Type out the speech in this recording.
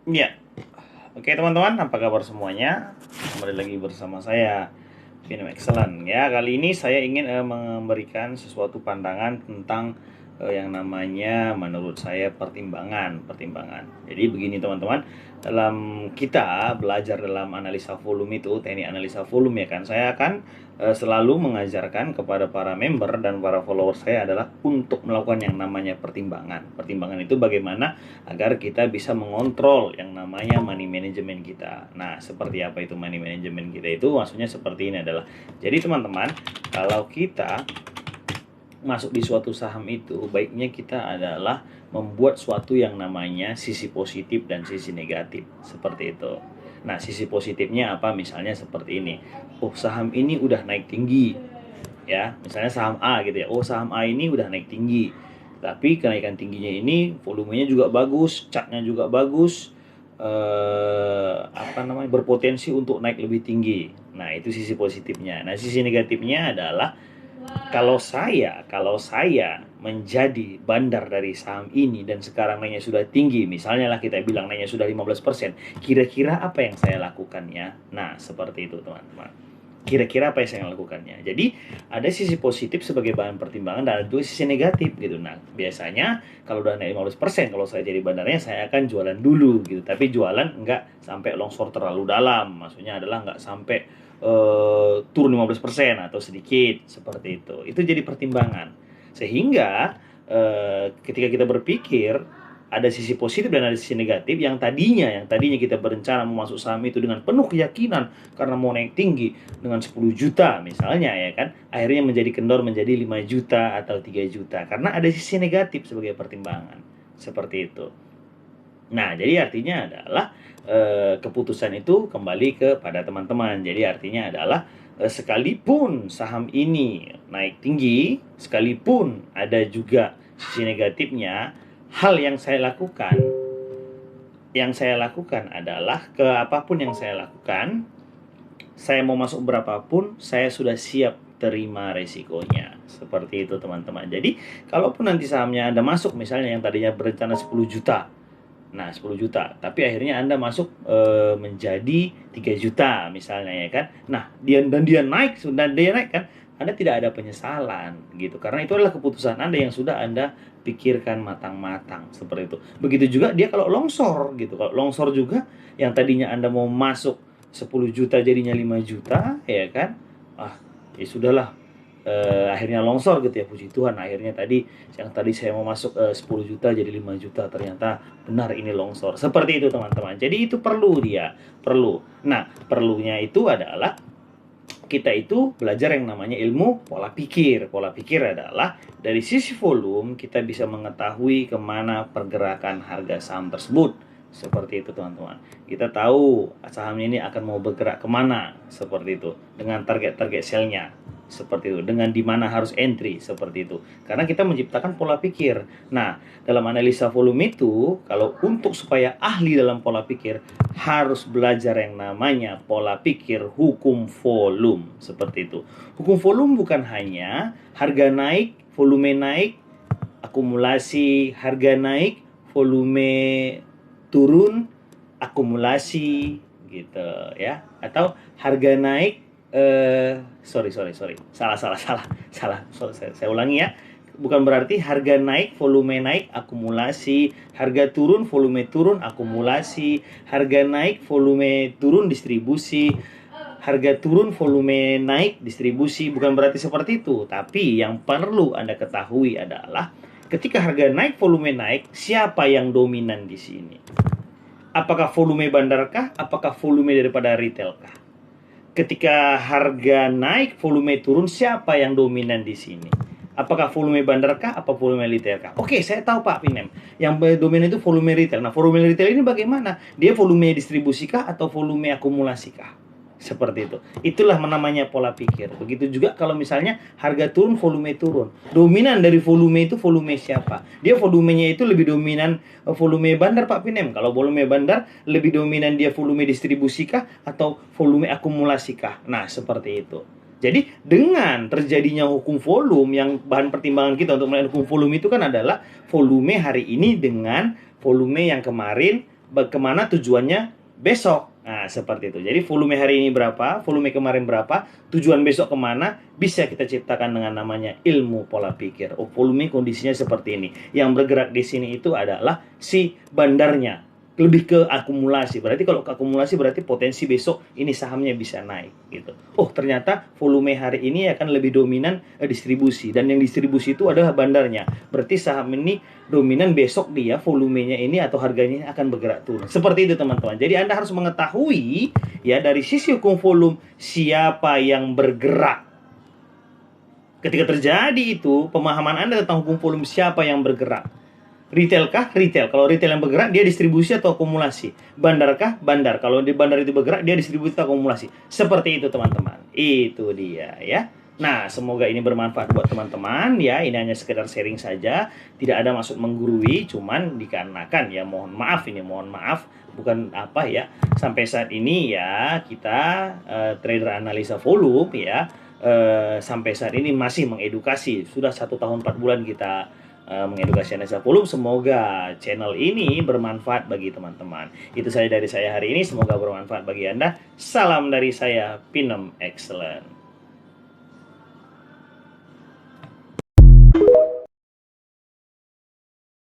Ya, oke teman-teman, apa kabar semuanya? Kembali lagi bersama saya, Film Excellent. Ya, kali ini saya ingin memberikan sesuatu pandangan tentang yang namanya, menurut saya, pertimbangan. Jadi begini teman-teman, dalam kita belajar dalam analisa volume itu, teknik analisa volume ya kan, saya akan selalu mengajarkan kepada para member dan para follower saya adalah untuk melakukan yang namanya pertimbangan. Pertimbangan itu bagaimana agar kita bisa mengontrol yang namanya money management kita. Nah, seperti apa itu money management kita itu? Maksudnya seperti ini adalah, jadi teman-teman, kalau kita masuk di suatu saham itu, baiknya kita adalah membuat suatu yang namanya sisi positif dan sisi negatif, seperti itu. Nah, sisi positifnya apa? Misalnya seperti ini. Oh, saham ini udah naik tinggi. Ya, misalnya saham A gitu ya. Oh, saham A ini udah naik tinggi. Tapi kenaikan tingginya ini volumenya juga bagus, chartnya juga bagus. Apa namanya? Berpotensi untuk naik lebih tinggi. Nah, itu sisi positifnya. Nah, sisi negatifnya adalah kalau saya menjadi bandar dari saham ini dan sekarang naiknya sudah tinggi, misalnya lah kita bilang naiknya sudah 15%, kira-kira apa yang saya lakukan ya? Nah, seperti itu teman-teman. Kira-kira apa yang saya lakukannya? Jadi ada sisi positif sebagai bahan pertimbangan dan ada juga sisi negatif gitu. Nah, biasanya kalau udah naik 15%, kalau saya jadi bandarnya saya akan jualan dulu gitu. Tapi jualan nggak sampai longsor terlalu dalam. Maksudnya adalah nggak sampai turun 15% atau sedikit seperti itu. Itu jadi pertimbangan. Sehingga ketika kita berpikir ada sisi positif dan ada sisi negatif, yang tadinya kita berencana mau masuk saham itu dengan penuh keyakinan karena mau naik tinggi dengan 10 juta misalnya ya kan, akhirnya menjadi kendor menjadi 5 juta atau 3 juta karena ada sisi negatif sebagai pertimbangan. Seperti itu. Nah, jadi artinya adalah keputusan itu kembali kepada teman-teman. Jadi artinya adalah sekalipun saham ini naik tinggi, sekalipun ada juga sisi negatifnya, hal yang saya lakukan adalah ke apapun yang saya lakukan, saya mau masuk berapapun, saya sudah siap terima resikonya. Seperti itu teman-teman. Jadi, kalaupun nanti sahamnya Anda masuk, misalnya yang tadinya berencana 10 juta, nah 10 juta, tapi akhirnya Anda masuk menjadi 3 juta misalnya ya kan. Nah, dia naik kan, Anda tidak ada penyesalan gitu. Karena itu adalah keputusan Anda yang sudah Anda pikirkan matang-matang seperti itu. Begitu juga dia kalau longsor gitu. Kalau longsor juga yang tadinya Anda mau masuk 10 juta jadinya 5 juta ya kan. Ah, ya sudahlah, akhirnya longsor gitu ya, puji Tuhan akhirnya yang tadi saya mau masuk 10 juta jadi 5 juta, ternyata benar ini longsor. Seperti itu teman-teman. Jadi itu perlu. Nah, perlunya itu adalah kita itu belajar yang namanya ilmu pola pikir. Pola pikir adalah dari sisi volume kita bisa mengetahui kemana pergerakan harga saham tersebut. Seperti itu teman-teman. Kita tahu saham ini akan mau bergerak kemana, seperti itu. Dengan target-target sell-nya, seperti itu. Dengan di mana harus entry, seperti itu. Karena kita menciptakan pola pikir. Nah, dalam analisa volume itu, kalau untuk supaya ahli dalam pola pikir, harus belajar yang namanya pola pikir hukum volume, seperti itu. Hukum volume bukan hanya harga naik, volume naik, akumulasi, harga naik, volume turun, akumulasi gitu ya, atau harga naik, sorry, salah, saya ulangi ya. Bukan berarti harga naik, volume naik, akumulasi, harga turun, volume turun, akumulasi, harga naik, volume turun, distribusi, harga turun, volume naik, distribusi. Bukan berarti seperti itu. Tapi yang perlu Anda ketahui adalah ketika harga naik, volume naik, siapa yang dominan di sini? Apakah volume bandarkah? Apakah volume daripada retailkah? Ketika harga naik, volume turun, siapa yang dominan di sini? Apakah volume bandarkah? Apa volume retailkah? Oke, saya tahu Pak Pinem. Yang dominan itu volume retail. Nah, volume retail ini bagaimana? Dia volume distribusikah atau volume akumulasikah? Seperti itu. Itulah namanya pola pikir. Begitu juga kalau misalnya harga turun, volume turun. Dominan dari volume itu volume siapa? Dia volumenya itu lebih dominan volume bandar Pak Pinem. Kalau volume bandar lebih dominan dia volume distribusikah atau volume akumulasikah? Nah, seperti itu. Jadi dengan terjadinya hukum volume, yang bahan pertimbangan kita untuk melihat hukum volume itu kan adalah volume hari ini dengan volume yang kemarin kemana tujuannya besok. Nah, seperti itu. Jadi volume hari ini berapa, volume kemarin berapa, tujuan besok kemana, bisa kita ciptakan dengan namanya ilmu pola pikir. Oh, volume kondisinya seperti ini. Yang bergerak di sini itu adalah si bandarnya. Lebih ke akumulasi. Berarti kalau ke akumulasi berarti potensi besok ini sahamnya bisa naik gitu. Oh, ternyata volume hari ini akan lebih dominan distribusi, dan yang distribusi itu adalah bandarnya. Berarti saham ini dominan besok dia volumenya ini atau harganya akan bergerak turun. Seperti itu teman-teman. Jadi Anda harus mengetahui ya dari sisi hukum volume siapa yang bergerak. Ketika terjadi itu, pemahaman Anda tentang hukum volume siapa yang bergerak. Retail kah? Retail. Kalau retail yang bergerak, dia distribusi atau akumulasi. Bandar kah? Bandar. Kalau di bandar itu bergerak, dia distribusi atau akumulasi. Seperti itu teman-teman. Itu dia ya. Nah, semoga ini bermanfaat buat teman-teman ya. Ini hanya sekedar sharing saja. Tidak ada maksud menggurui, cuman dikarenakan ya mohon maaf bukan apa ya. Sampai saat ini ya kita trader analisa volume ya. Sampai saat ini masih mengedukasi. Sudah 1 tahun 4 bulan kita mengedukasi analisa volume. Semoga channel ini bermanfaat bagi teman-teman. Itu saja dari saya hari ini. Semoga bermanfaat bagi Anda. Salam dari saya, Pinem Excellent.